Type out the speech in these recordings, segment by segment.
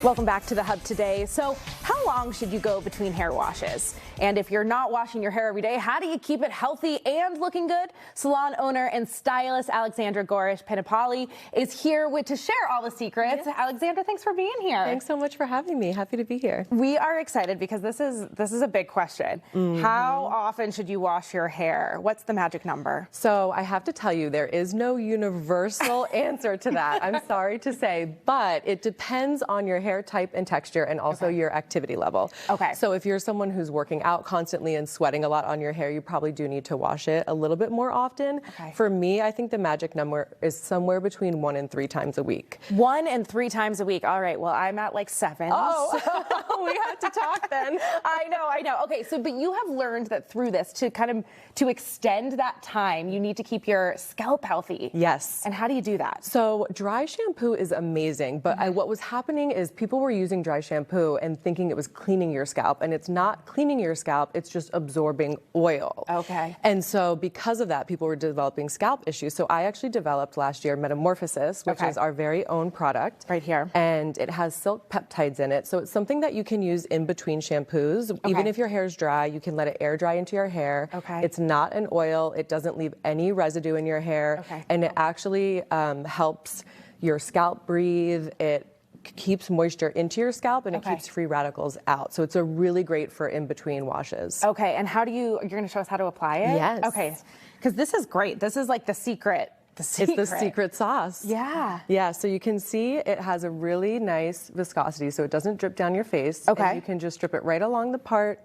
Welcome back to the Hub today. So how long should you go between hair washes? And if you're not washing your hair every day, how do you keep it healthy and looking good? Salon owner and stylist Alexandra Goresh Petalouda is here to share all the secrets. Yes. Alexandra, thanks for being here. Thanks so much for having me. Happy to be here. We are excited because this is a big question. How often should you wash your hair? What's the magic number? So I have to tell you, there is no universal answer to that. I'm sorry to say, but it depends on your hair type and texture and also your activity level. Okay. So if you're someone who's working out constantly and sweating a lot on your hair, you probably do need to wash it a little bit more often. Okay. For me, I think the magic number is somewhere between 1 and 3 times a week. 1 and 3 times a week. All right. Well, I'm at like 7. Oh, so we have to talk then. I know. Okay. So, but you have learned that through this to extend that time, you need to keep your scalp healthy. Yes. And how do you do that? So dry shampoo is amazing, but what was happening is people were using dry shampoo and thinking it was cleaning your scalp, and it's not cleaning your scalp, it's just absorbing oil. Okay. And so because of that, people were developing scalp issues. So I actually developed last year Metamorphosis, which is our very own product. Right here. And it has silk peptides in it. So it's something that you can use in between shampoos. Even if your hair is dry, you can let it air dry into your hair. Okay. It's not an oil. It doesn't leave any residue in your hair. Okay. And it actually helps your scalp breathe. It keeps moisture into your scalp, and it keeps free radicals out. So it's a really great for in-between washes. Okay, and you're going to show us how to apply it? Yes. Okay, because this is great. This is like the secret. It's the secret sauce. Yeah. Yeah, so you can see it has a really nice viscosity, so it doesn't drip down your face. Okay. And you can just strip it right along the part,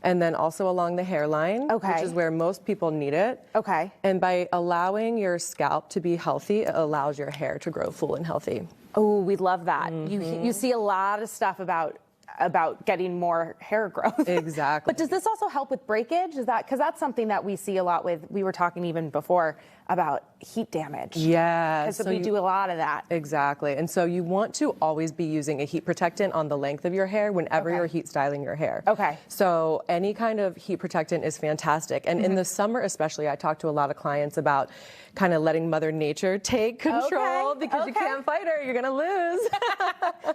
and then also along the hairline, which is where most people need it. Okay. And by allowing your scalp to be healthy, it allows your hair to grow full and healthy. Oh, we love that. You see a lot of stuff about getting more hair growth. Exactly. But does this also help with breakage? Is that because that's something that we see a lot with? We were talking even before about heat damage. Yeah. So we do a lot of that. Exactly. And so you want to always be using a heat protectant on the length of your hair whenever you're heat styling your hair. Okay. So any kind of heat protectant is fantastic. And in the summer especially, I talk to a lot of clients about kind of letting Mother Nature take control because you can't fight her. You're going to lose.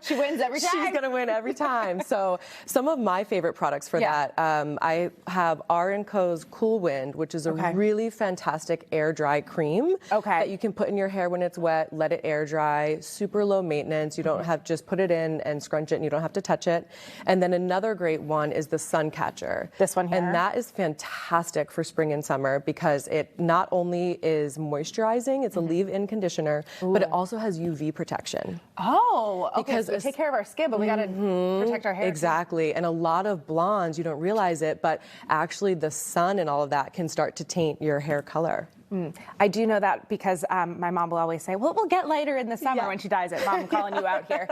She wins every time. She's going to win every time. So some of my favorite products for that, I have R&Co's Cool Wind, which is a really fantastic air dry cream that you can put in your hair when it's wet, let it air dry, super low maintenance. You don't have, just put it in and scrunch it and you don't have to touch it. And then another great one is the Sun Catcher. This one here. And that is fantastic for spring and summer because it not only is moisturizing, it's a leave-in conditioner, but it also has UV protection. Oh, okay. Because so we take care of our skin, but we got to protect our hair. Exactly. And a lot of blondes, you don't realize it, but actually the sun and all of that can start to taint your hair color. I do know that because my mom will always say, well, we'll get lighter in the summer when she dyes it. Mom, I'm calling you out here.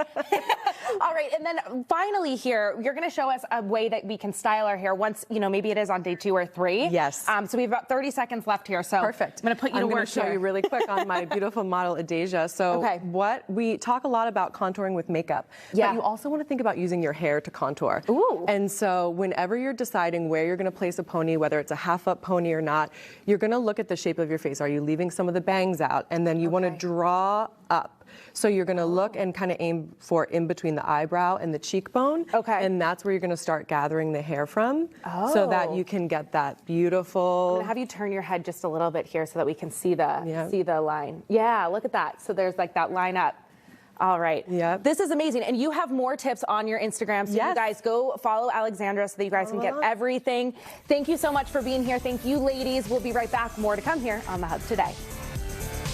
All right. And then finally here, you're going to show us a way that we can style our hair once, maybe it is on day 2 or 3. Yes. So we have about 30 seconds left here. So perfect. I'm going to put you to work. I'm going to show you really quick on my beautiful model, Adasia. So what we talk a lot about contouring with makeup, but you also want to think about using your hair to contour. Ooh. And so whenever you're deciding where you're going to place a pony, whether it's a half-up pony or not, you're going to look at the shape of your face. Are you leaving some of the bangs out? And then you want to draw up. So you're going to look and kind of aim for in between the eyebrow and the cheekbone. Okay. And that's where you're going to start gathering the hair from so that you can get that beautiful... I'm going to have you turn your head just a little bit here so that we can see the line. Yeah, look at that. So there's like that line up. All right. Yeah. This is amazing. And you have more tips on your Instagram. So you guys go follow Alexandra so that you guys can get everything. Thank you so much for being here. Thank you, ladies. We'll be right back. More to come here on The Hub today.